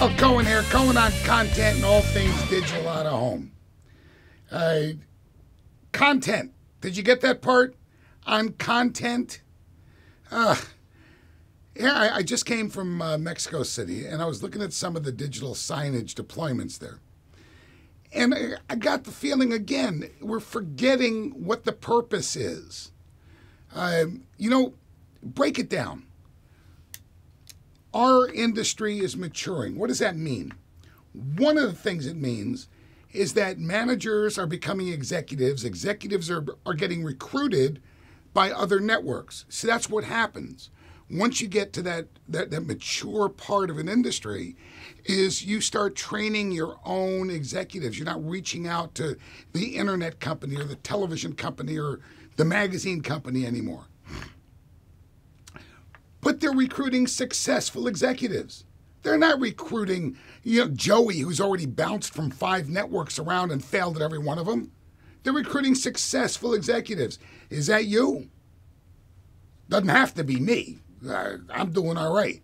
Oh, Cohen here. Cohen on content and all things digital out of home. Content. Did you get that part? On content? Yeah, I just came from Mexico City, and I was looking at some of the digital signage deployments there. And I got the feeling, again, we're forgetting what the purpose is. Break it down. Our industry is maturing. What does that mean? One of the things it means is that managers are becoming executives. Executives are getting recruited by other networks. So that's what happens. Once you get to that mature part of an industry, is you start training your own executives. You're not reaching out to the internet company or the television company or the magazine company anymore. But they're recruiting successful executives. They're not recruiting, Joey, who's already bounced from 5 networks around and failed at every one of them. They're recruiting successful executives. Is that you? Doesn't have to be me. I'm doing all right,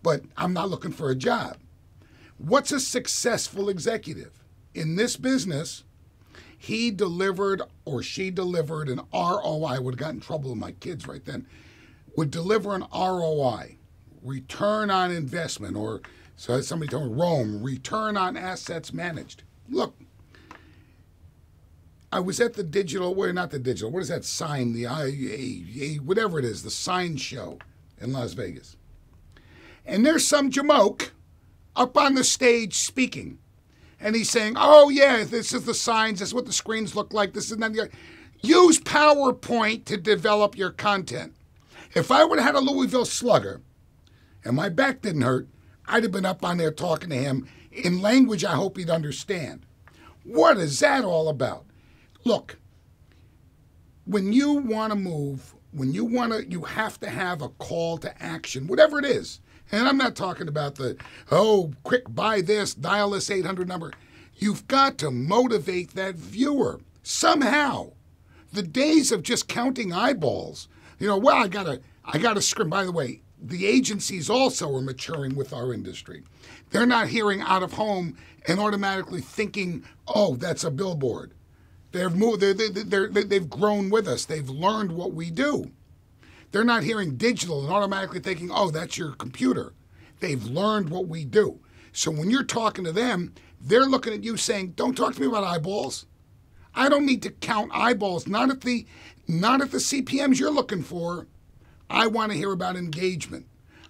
but I'm not looking for a job. What's a successful executive? In this business, he delivered or she delivered an ROI. I would have gotten in trouble with my kids right then. Would deliver an ROI, return on investment, or so somebody told me, Rome, return on assets managed. Look, I was at the digital, well, not the digital, what is that sign, whatever it is, the sign show in Las Vegas. And there's some jamoke up on the stage speaking. And he's saying, oh, yeah, this is the signs, this is what the screens look like, this is that. Use PowerPoint to develop your content. If I would have had a Louisville Slugger and my back didn't hurt, I'd have been up on there talking to him in language I hope he'd understand. What is that all about? Look, when you want to move, you have to have a call to action, whatever it is. And I'm not talking about quick, buy this, dial this 800 number. You've got to motivate that viewer somehow. The days of just counting eyeballs, I got to scrim. By the way, the agencies also are maturing with our industry. They're not hearing out of home and automatically thinking, oh, that's a billboard. They've moved. They've grown with us. They've learned what we do. They're not hearing digital and automatically thinking, oh, that's your computer. They've learned what we do. So when you're talking to them, they're looking at you saying, don't talk to me about eyeballs. I don't need to count eyeballs, not at the CPMs you're looking for. I want to hear about engagement.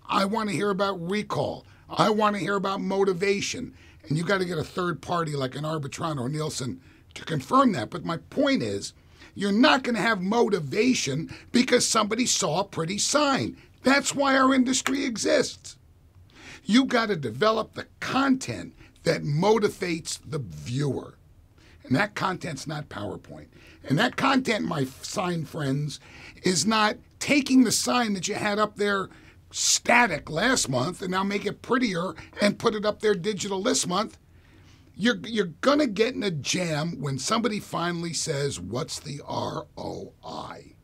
I want to hear about recall. I want to hear about motivation. And you got to get a third party like an Arbitron or Nielsen to confirm that. But my point is, you're not going to have motivation because somebody saw a pretty sign. That's why our industry exists. You got to develop the content that motivates the viewer. And that content's not PowerPoint. And that content, my sign friends, is not taking the sign that you had up there static last month and now make it prettier and put it up there digital this month. You're going to get in a jam when somebody finally says, what's the ROI?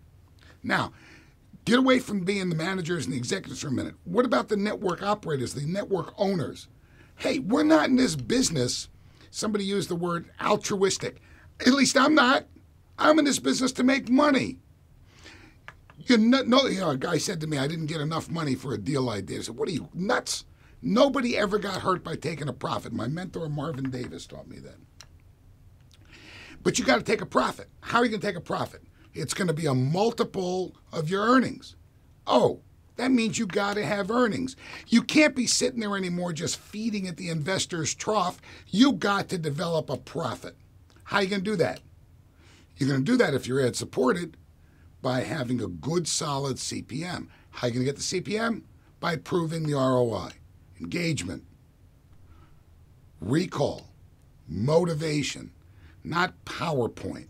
Now, get away from being the managers and the executives for a minute. What about the network operators, the network owners? Hey, we're not in this business. Somebody used the word altruistic. At least I'm not. I'm in this business to make money. A guy said to me, I didn't get enough money for a deal I did. I said, what are you, nuts? Nobody ever got hurt by taking a profit. My mentor, Marvin Davis, taught me that. But you got to take a profit. How are you going to take a profit? It's going to be a multiple of your earnings. Oh, that means you got to have earnings. You can't be sitting there anymore just feeding at the investor's trough. You got to develop a profit. How are you going to do that? You're going to do that if you're ad supported by having a good, solid CPM. How are you going to get the CPM? By proving the ROI. Engagement, recall, motivation, not PowerPoint.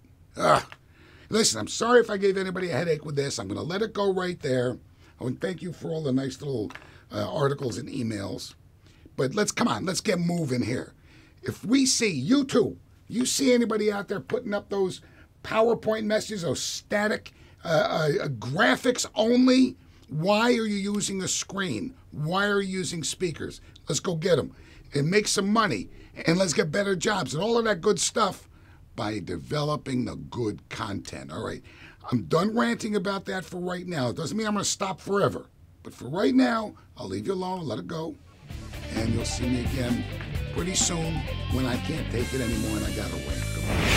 Listen, I'm sorry if I gave anybody a headache with this. I'm going to let it go right there. I want to thank you for all the nice little articles and emails. But let's get moving here. If we see, you too, you see anybody out there putting up those PowerPoint messages, those static graphics only, why are you using a screen? Why are you using speakers? Let's go get them. and make some money and let's get better jobs and all of that good stuff by developing the good content. All right, I'm done ranting about that for right now. It doesn't mean I'm going to stop forever. But for right now, I'll leave you alone and let it go. And you'll see me again pretty soon when I can't take it anymore and I got to rant.